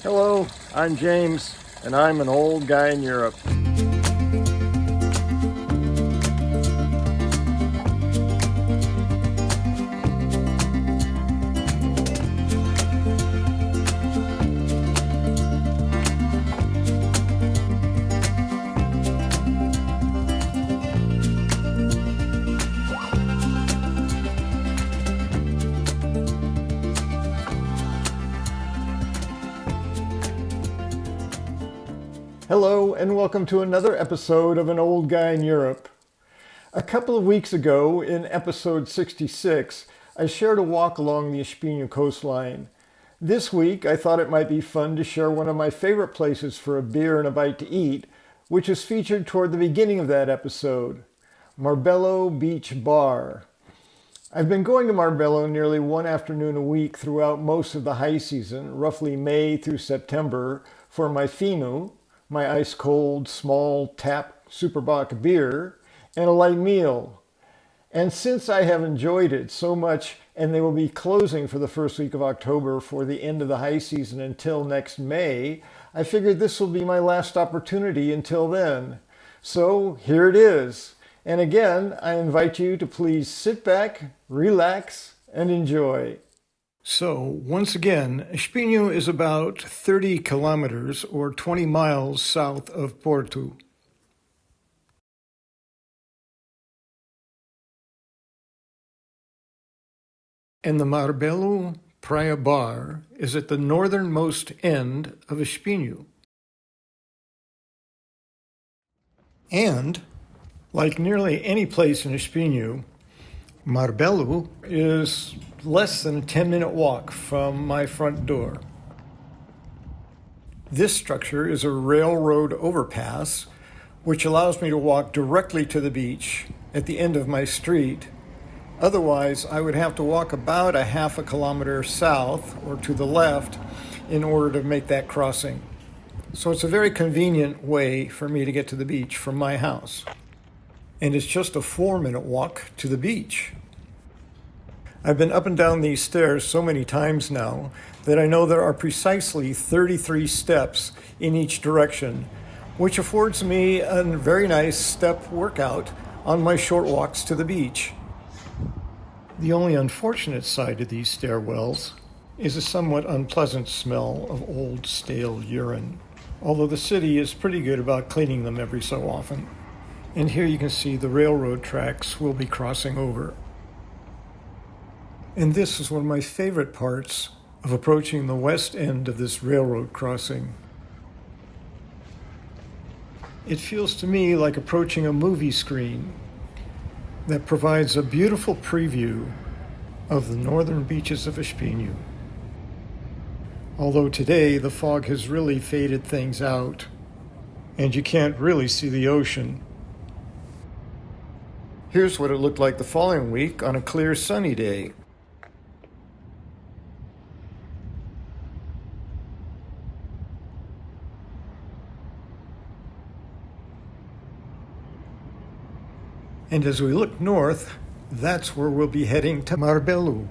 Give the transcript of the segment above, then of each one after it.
Hello, I'm James, and I'm an old guy in Europe. Hello, and welcome to another episode of An Old Guy in Europe. A couple of weeks ago, in episode 66, I shared a walk along the Espinho coastline. This week, I thought it might be fun to share one of my favorite places for a beer and a bite to eat, which is featured toward the beginning of that episode, Marbelo Beach Bar. I've been going to Marbelo nearly one afternoon a week throughout most of the high season, roughly May through September, for my Fino, my ice-cold, small tap Super Bock beer, and a light meal. And since I have enjoyed it so much, and they will be closing for the first week of October for the end of the high season until next May, I figured this will be my last opportunity until then. So here it is. And again, I invite you to please sit back, relax, and enjoy. So, once again, Espinho is about 30 kilometers or 20 miles south of Porto. And the Marbelo Praia Bar is at the northernmost end of Espinho. And, like nearly any place in Espinho, Marbelo is less than a 10-minute walk from my front door. This structure is a railroad overpass, which allows me to walk directly to the beach at the end of my street. Otherwise, I would have to walk about a half a kilometer south or to the left in order to make that crossing. So it's a very convenient way for me to get to the beach from my house. And it's just a 4-minute walk to the beach. I've been up and down these stairs so many times now that I know there are precisely 33 steps in each direction, which affords me a very nice step workout on my short walks to the beach. The only unfortunate side of these stairwells is a somewhat unpleasant smell of old stale urine, although the city is pretty good about cleaning them every so often. And here you can see the railroad tracks we'll be crossing over. And this is one of my favorite parts of approaching the west end of this railroad crossing. It feels to me like approaching a movie screen that provides a beautiful preview of the northern beaches of Espinho. Although today the fog has really faded things out, and you can't really see the ocean. Here's what it looked like the following week on a clear sunny day. And as we look north, that's where we'll be heading to Marbelo.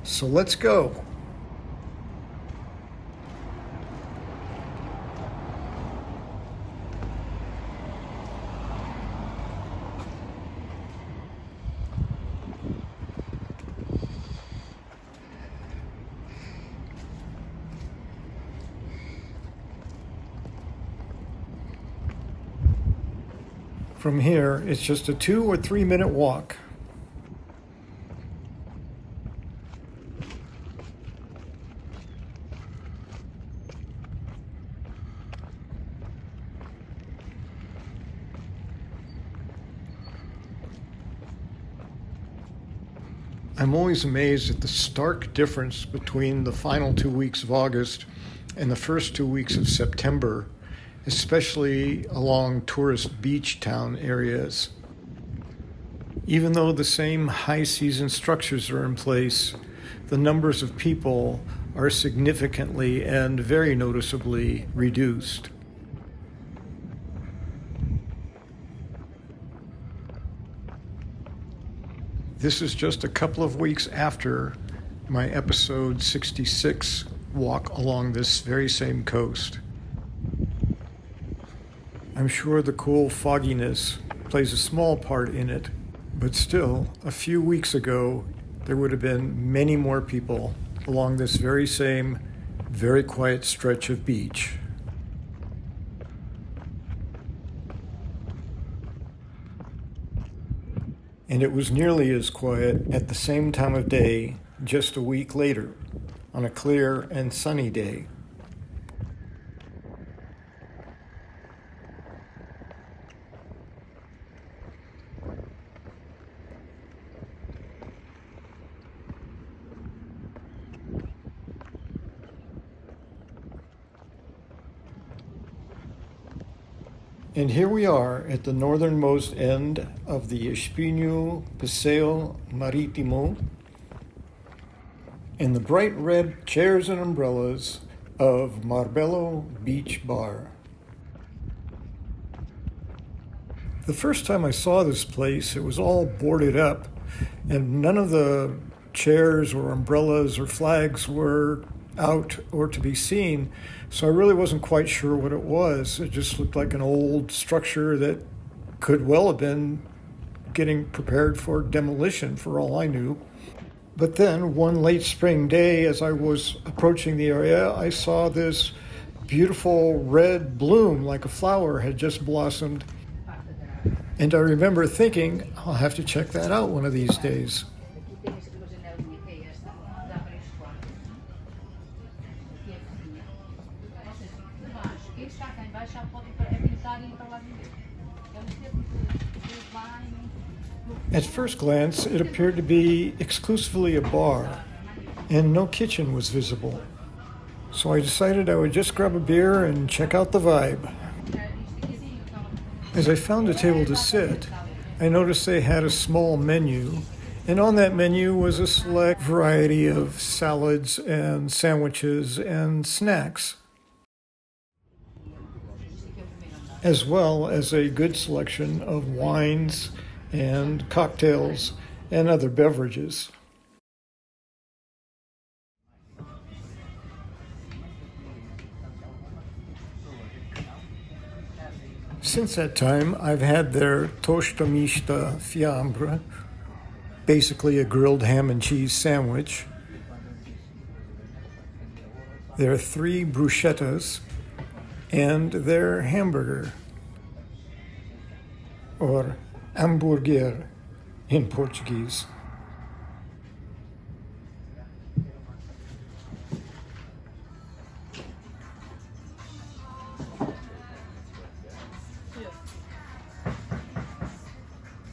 So let's go. From here, it's just a 2 or 3 minute walk. I'm always amazed at the stark difference between the final 2 weeks of August and the first 2 weeks of September, especially along tourist beach town areas. Even though the same high season structures are in place, the numbers of people are significantly and very noticeably reduced. This is just a couple of weeks after my episode 66 walk along this very same coast. I'm sure the cool fogginess plays a small part in it, but still, a few weeks ago, there would have been many more people along this very same, very quiet stretch of beach. And it was nearly as quiet at the same time of day just a week later, on a clear and sunny day. And here we are at the northernmost end of the Espinho Paseo Marítimo, in the bright red chairs and umbrellas of Marbelo Beach Bar. The first time I saw this place, it was all boarded up, and none of the chairs or umbrellas or flags were out or to be seen, so I really wasn't quite sure what it was. It just looked like an old structure that could well have been getting prepared for demolition for all I knew. But then one late spring day, as I was approaching the area, I saw this beautiful red bloom like a flower had just blossomed, and I remember thinking, I'll have to check that out one of these days. At first glance, it appeared to be exclusively a bar, and no kitchen was visible. So I decided I would just grab a beer and check out the vibe. As I found a table to sit, I noticed they had a small menu, and on that menu was a select variety of salads and sandwiches and snacks, as well as a good selection of wines and cocktails and other beverages. Since that time, I've had their tosta mista fiambre, basically a grilled ham and cheese sandwich, their 3 bruschettas, and their hamburger, or hambúrguer in Portuguese.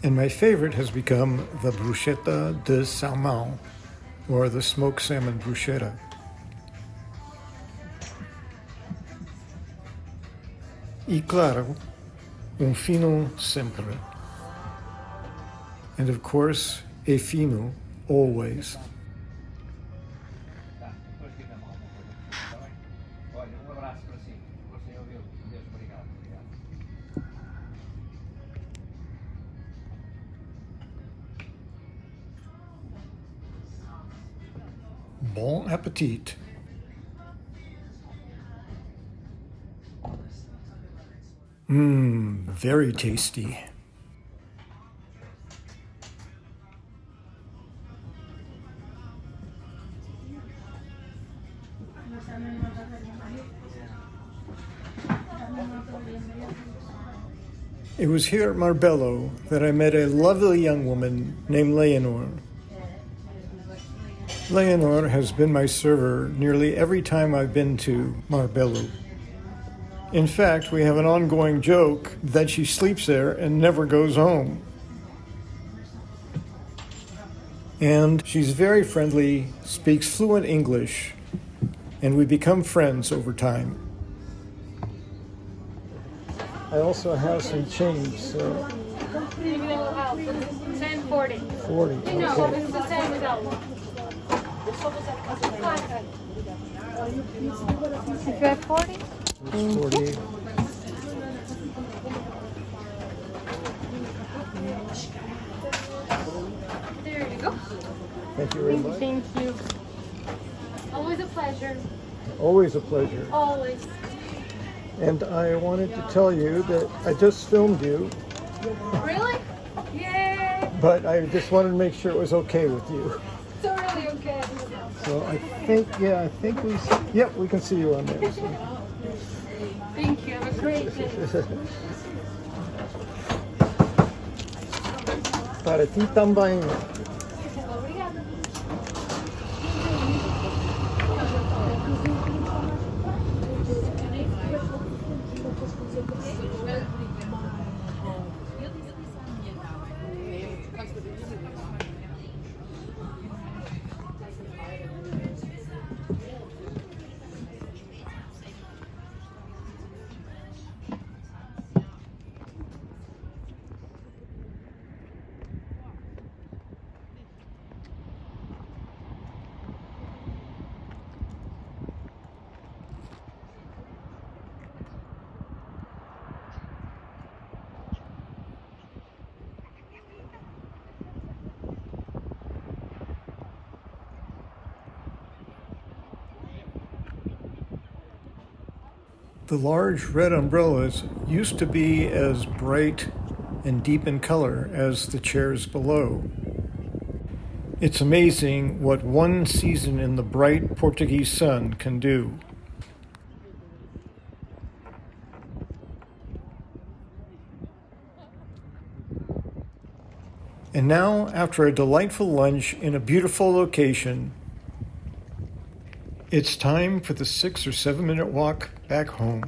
And my favorite has become the bruschetta de salmão, or the smoked salmon bruschetta. E claro, fino sempre. And of course, Fino, always. Bon appetit. Very tasty. It was here at Marbelo that I met a lovely young woman named Leonor. Leonor has been my server nearly every time I've been to Marbelo. In fact, we have an ongoing joke that she sleeps there and never goes home. And she's very friendly, speaks fluent English, and we become friends over time. I also have some change, so... 10.40. 40. You know, it's the same without one. If you have 40? It's 40. There you go. Thank you very much. Thank you. Always a pleasure. Always a pleasure. Always. And I wanted to tell you that I just filmed you, Really? Yay! but I just wanted to make sure it was okay with you. Totally okay. So I think yep, we can see you on there. So. Thank you. Have a great day. Para ti também. Obrigada. The large red umbrellas used to be as bright and deep in color as the chairs below. It's amazing what one season in the bright Portuguese sun can do. And now, after a delightful lunch in a beautiful location, it's time for the 6 or 7 minute walk back home.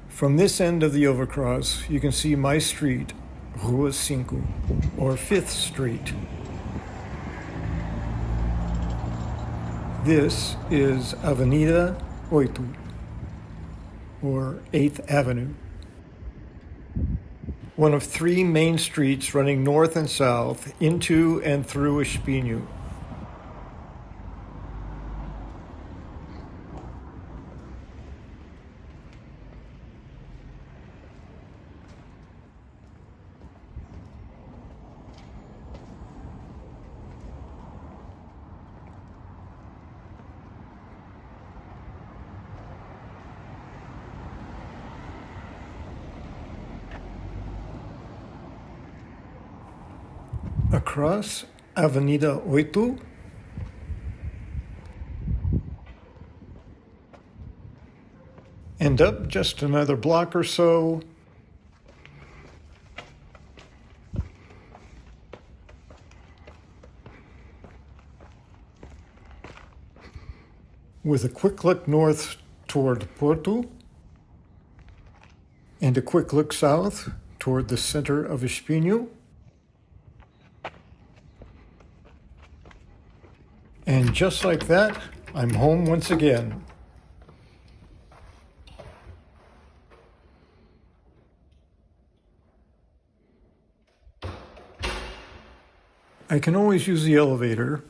From this end of the overcross, you can see my street, Rua Cinco, or 5th Street. This is Avenida Oito, or 8th Avenue, one of 3 main streets running north and south into and through Espinho. Across Avenida Oito, and up just another block or so, with a quick look north toward Porto, and a quick look south toward the center of Espinho. And just like that, I'm home once again. I can always use the elevator,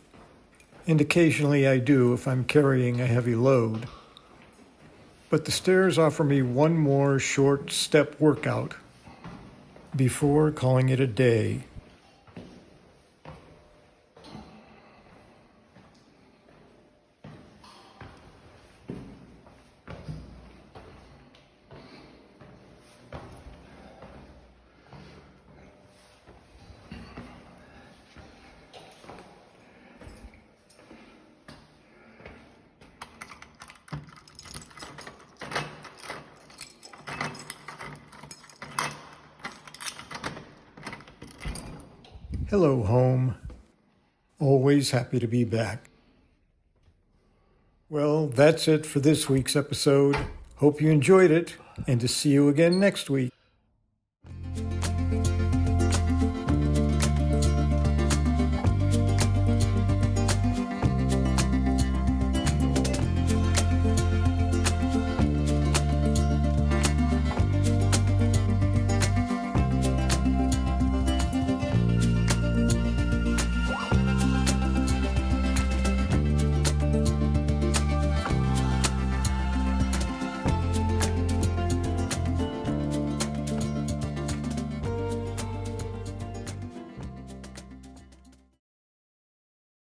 and occasionally I do if I'm carrying a heavy load. But the stairs offer me one more short step workout before calling it a day. Hello, home. Always happy to be back. Well, that's it for this week's episode. Hope you enjoyed it, and to see you again next week.